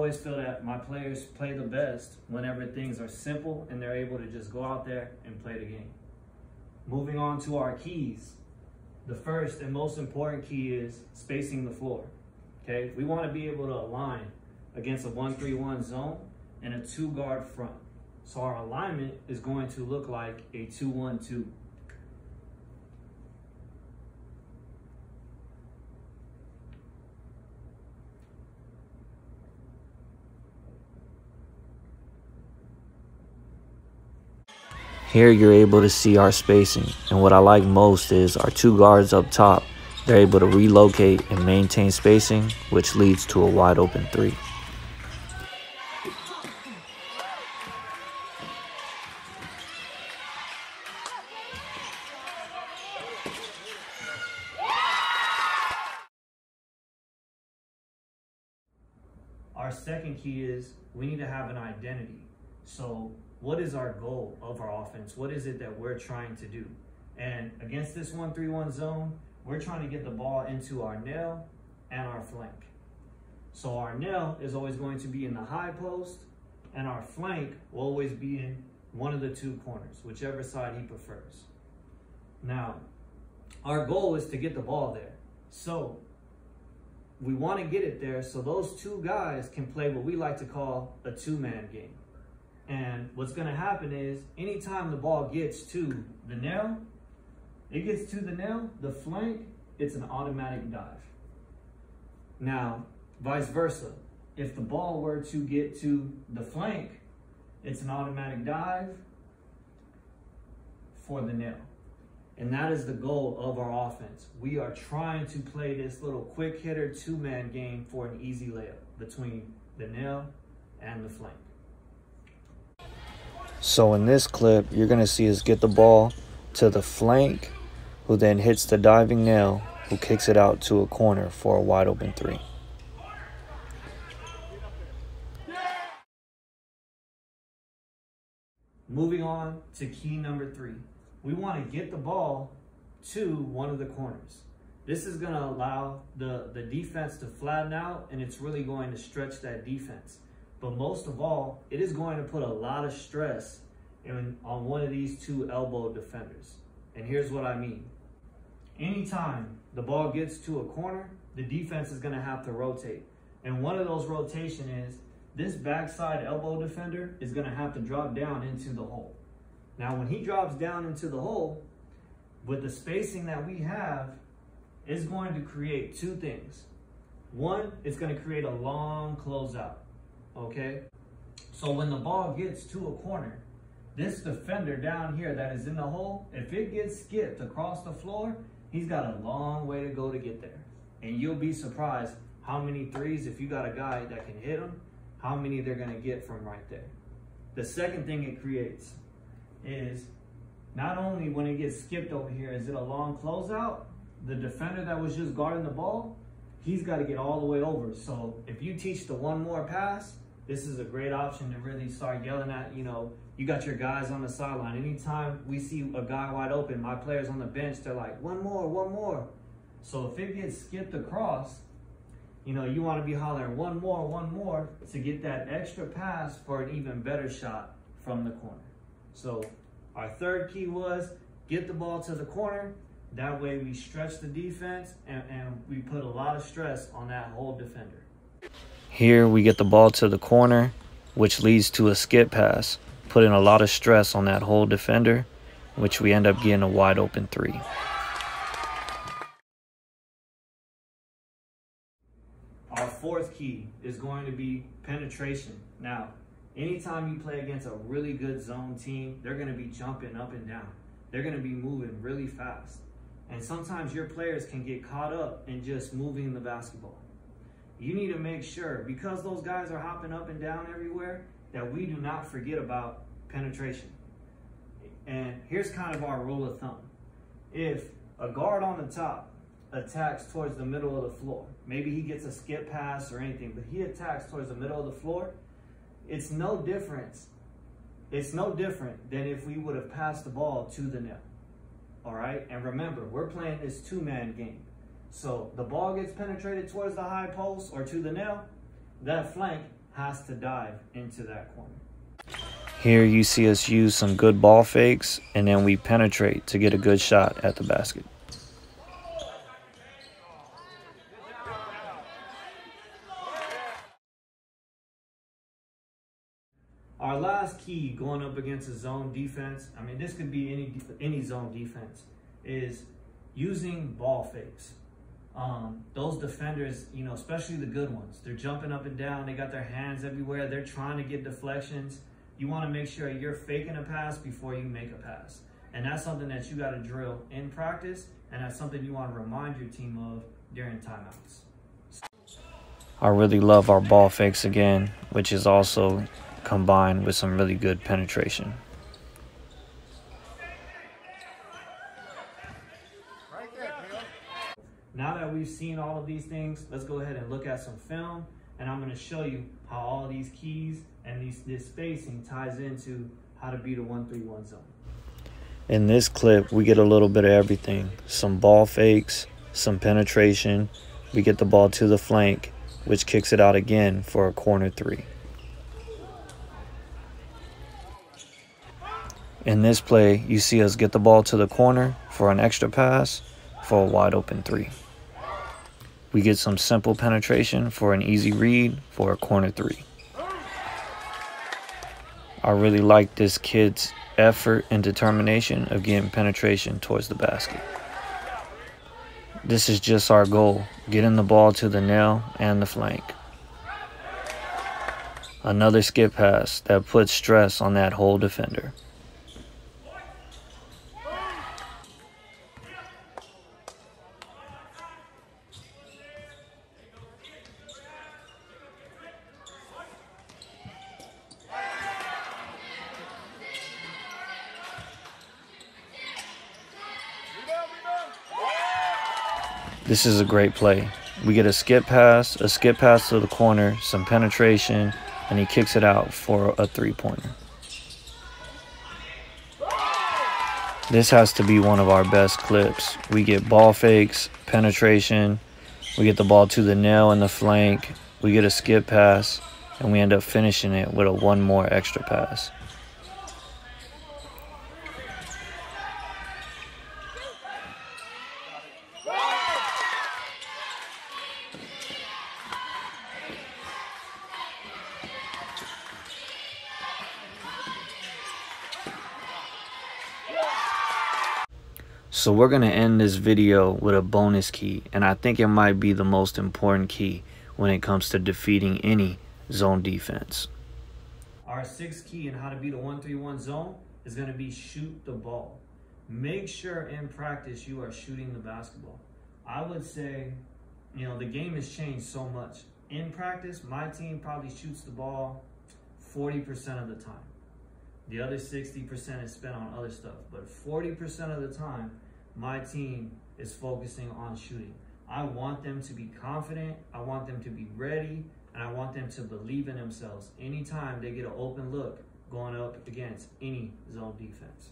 always feel that my players play the best whenever things are simple and they're able to just go out there and play the game. Moving on to our keys. The first and most important key is spacing the floor. Okay, we want to be able to align against a 1-3-1 zone and a 2-guard front. So our alignment is going to look like a 2-1-2. Here you're able to see our spacing, and what I like most is our 2 guards up top. They're able to relocate and maintain spacing, which leads to a wide open 3. Our second key is we need to have an identity. So what is our goal of our offense? What is it that we're trying to do? And against this 1-3-1 zone, we're trying to get the ball into our nail and our flank. So our nail is always going to be in the high post, and our flank will always be in one of the 2 corners, whichever side he prefers. Now, our goal is to get the ball there. So we want to get it there so those 2 guys can play what we like to call a 2-man game. And what's going to happen is anytime the ball gets to the nail, the flank, it's an automatic dive. Now, vice versa. If the ball were to get to the flank, it's an automatic dive for the nail. And that is the goal of our offense. We are trying to play this little quick hitter 2-man game for an easy layup between the nail and the flank. So in this clip, you're going to see us get the ball to the flank, who then hits the diving nail, who kicks it out to a corner for a wide open 3. Moving on to key number 3. We want to get the ball to one of the corners. This is going to allow the defense to flatten out, and it's really going to stretch that defense. But most of all, it is going to put a lot of stress on one of these 2 elbow defenders. And here's what I mean. Anytime the ball gets to a corner, the defense is going to have to rotate. And one of those rotation is this backside elbow defender is going to have to drop down into the hole. Now, when he drops down into the hole, with the spacing that we have, it's going to create 2 things. One, it's going to create a long closeout, okay? So when the ball gets to a corner, this defender down here that is in the hole, if it gets skipped across the floor, he's got a long way to go to get there. And you'll be surprised how many threes, if you got a guy that can hit them, how many they're going to get from right there. The second thing it creates is not only when it gets skipped over here, is it a long closeout, the defender that was just guarding the ball, he's got to get all the way over. So if you teach the 1 more pass, this is a great option to really start yelling at, you got your guys on the sideline. Anytime we see a guy wide open, my players on the bench, they're like, 1 more, 1 more. So if it gets skipped across, you want to be hollering 1 more to get that extra pass for an even better shot from the corner. So our third key was get the ball to the corner. That way we stretch the defense and we put a lot of stress on that whole defender. Here we get the ball to the corner, which leads to a skip pass, putting a lot of stress on that whole defender, which we end up getting a wide open 3. Our fourth key is going to be penetration. Now, anytime you play against a really good zone team, they're going to be jumping up and down. They're going to be moving really fast. And sometimes your players can get caught up in just moving the basketball. You need to make sure, because those guys are hopping up and down everywhere, that we do not forget about penetration. And here's kind of our rule of thumb. If a guard on the top attacks towards the middle of the floor, maybe he gets a skip pass or anything, but he attacks towards the middle of the floor, it's no different than if we would have passed the ball to the net. All right, and remember, we're playing this 2-man game. So the ball gets penetrated towards the high post or to the nail, that flank has to dive into that corner. Here you see us use some good ball fakes, and then we penetrate to get a good shot at the basket. Our last key going up against a zone defense, I mean, this could be any zone defense, is using ball fakes. Those defenders, you know, especially the good ones, they're jumping up and down, they got their hands everywhere, they're trying to get deflections. You want to make sure you're faking a pass before you make a pass. And that's something that you got to drill in practice, and that's something you want to remind your team of during timeouts. I really love our ball fakes again, which is also combined with some really good penetration. Now that we've seen all of these things, let's go ahead and look at some film, and I'm going to show you how all of these keys and this spacing ties into how to beat a 1-3-1 zone. In this clip, we get a little bit of everything. Some ball fakes, some penetration. We get the ball to the flank, which kicks it out again for a corner three. In this play, you see us get the ball to the corner for an extra pass for a wide open three. We get some simple penetration for an easy read for a corner three. I really like this kid's effort and determination of getting penetration towards the basket. This is just our goal, getting the ball to the nail and the flank. Another skip pass that puts stress on that whole defender. This is a great play. We get a skip pass to the corner, some penetration, and he kicks it out for a three-pointer. This has to be one of our best clips. We get ball fakes, penetration, we get the ball to the nail and the flank, we get a skip pass, and we end up finishing it with a one more extra pass. So we're going to end this video with a bonus key, and I think it might be the most important key when it comes to defeating any zone defense. Our sixth key in how to beat a 1-3-1 zone is going to be shoot the ball. Make sure in practice you are shooting the basketball. I would say, you know, the game has changed so much. In practice, my team probably shoots the ball 40% of the time. The other 60% is spent on other stuff, but 40% of the time, my team is focusing on shooting. I want them to be confident, I want them to be ready, and I want them to believe in themselves anytime they get an open look going up against any zone defense.